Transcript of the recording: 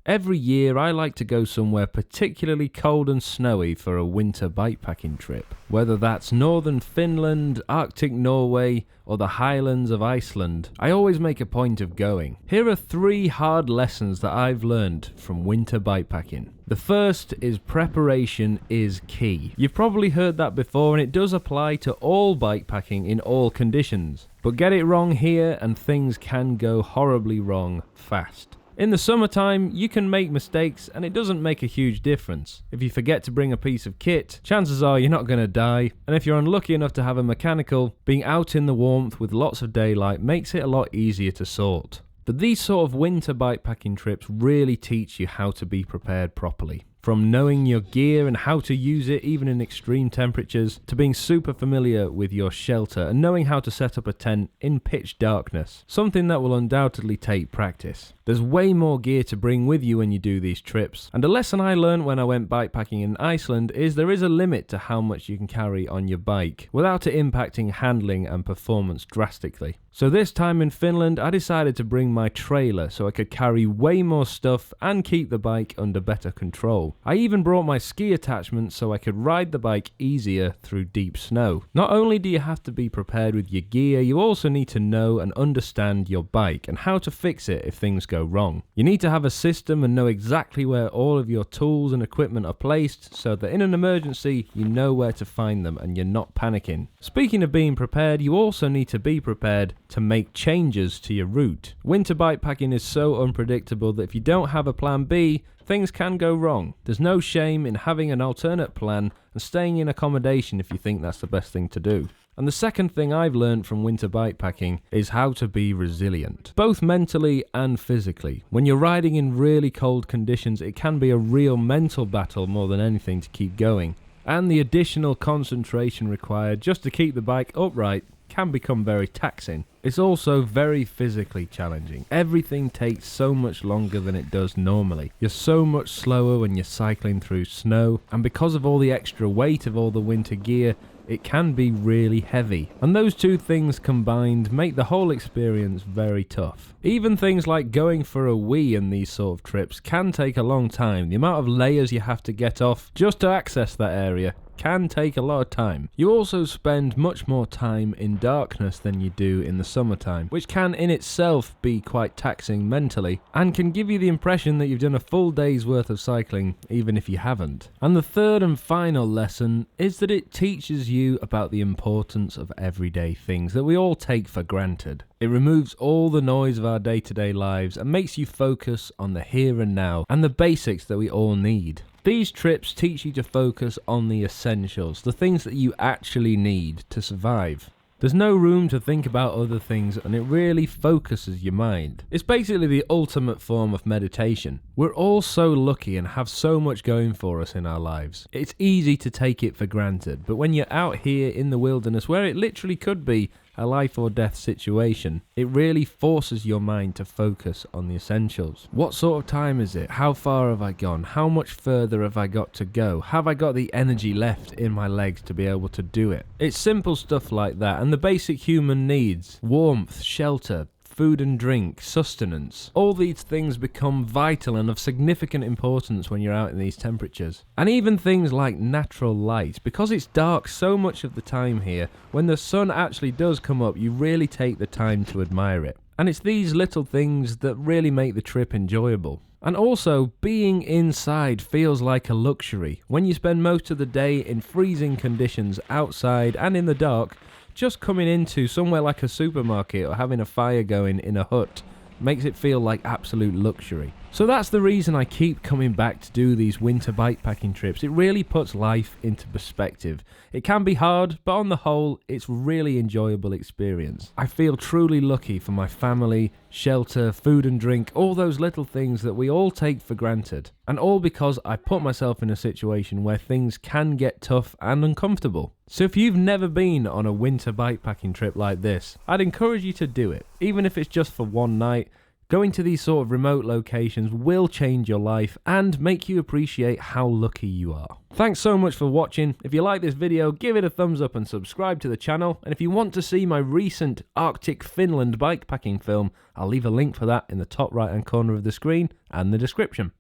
Every year I like to go somewhere particularly cold and snowy for a winter bikepacking trip. Whether that's northern Finland, Arctic Norway, or the highlands of Iceland, I always make a point of going. Here are 3 hard lessons that I've learned from winter bikepacking. The first is preparation is key. You've probably heard that before, and it does apply to all bikepacking in all conditions. But get it wrong here and things can go horribly wrong fast. In the summertime, you can make mistakes and it doesn't make a huge difference. If you forget to bring a piece of kit, chances are you're not going to die. And if you're unlucky enough to have a mechanical, being out in the warmth with lots of daylight makes it a lot easier to sort. But these sort of winter bikepacking trips really teach you how to be prepared properly. From knowing your gear and how to use it even in extreme temperatures, to being super familiar with your shelter and knowing how to set up a tent in pitch darkness, something that will undoubtedly take practice. There's way more gear to bring with you when you do these trips, and a lesson I learned when I went bikepacking in Iceland is there is a limit to how much you can carry on your bike without it impacting handling and performance drastically. So this time in Finland, I decided to bring my trailer so I could carry way more stuff and keep the bike under better control. I even brought my ski attachment so I could ride the bike easier through deep snow. Not only do you have to be prepared with your gear, you also need to know and understand your bike and how to fix it if things go wrong. You need to have a system and know exactly where all of your tools and equipment are placed so that in an emergency you know where to find them and you're not panicking. Speaking of being prepared, you also need to be prepared to make changes to your route. Winter bikepacking is so unpredictable that if you don't have a plan B, things can go wrong. There's no shame in having an alternate plan and staying in accommodation if you think that's the best thing to do. And the second thing I've learned from winter bikepacking is how to be resilient, both mentally and physically. When you're riding in really cold conditions, it can be a real mental battle more than anything to keep going. And the additional concentration required just to keep the bike upright can become very taxing. It's also very physically challenging. Everything takes so much longer than it does normally. You're so much slower when you're cycling through snow, and because of all the extra weight of all the winter gear, it can be really heavy. And those two things combined make the whole experience very tough. Even things like going for a wee in these sort of trips can take a long time. The amount of layers you have to get off just to access that area can take a lot of time. You also spend much more time in darkness than you do in the summertime, which can in itself be quite taxing mentally and can give you the impression that you've done a full day's worth of cycling even if you haven't. And the third and final lesson is that it teaches you about the importance of everyday things that we all take for granted. It removes all the noise of our day-to-day lives and makes you focus on the here and now and the basics that we all need. These trips teach you to focus on the essentials, the things that you actually need to survive. There's no room to think about other things and it really focuses your mind. It's basically the ultimate form of meditation. We're all so lucky and have so much going for us in our lives. It's easy to take it for granted, but when you're out here in the wilderness where it literally could be a life or death situation, it really forces your mind to focus on the essentials. What sort of time is it? How far have I gone? How much further have I got to go? Have I got the energy left in my legs to be able to do it? It's simple stuff like that, and the basic human needs: warmth, shelter, food and drink, sustenance. All these things become vital and of significant importance when you're out in these temperatures. And even things like natural light. Because it's dark so much of the time here, when the sun actually does come up, you really take the time to admire it. And it's these little things that really make the trip enjoyable. And also, being inside feels like a luxury. When you spend most of the day in freezing conditions outside and in the dark, just coming into somewhere like a supermarket or having a fire going in a hut makes it feel like absolute luxury. So that's the reason I keep coming back to do these winter bikepacking trips. It really puts life into perspective. It can be hard, but on the whole, it's a really enjoyable experience. I feel truly lucky for my family, shelter, food and drink, all those little things that we all take for granted. And all because I put myself in a situation where things can get tough and uncomfortable. So if you've never been on a winter bikepacking trip like this, I'd encourage you to do it, even if it's just for one night. Going to these sort of remote locations will change your life and make you appreciate how lucky you are. Thanks so much for watching. If you like this video, give it a thumbs up and subscribe to the channel. And if you want to see my recent Arctic Finland bikepacking film, I'll leave a link for that in the top right hand corner of the screen and the description.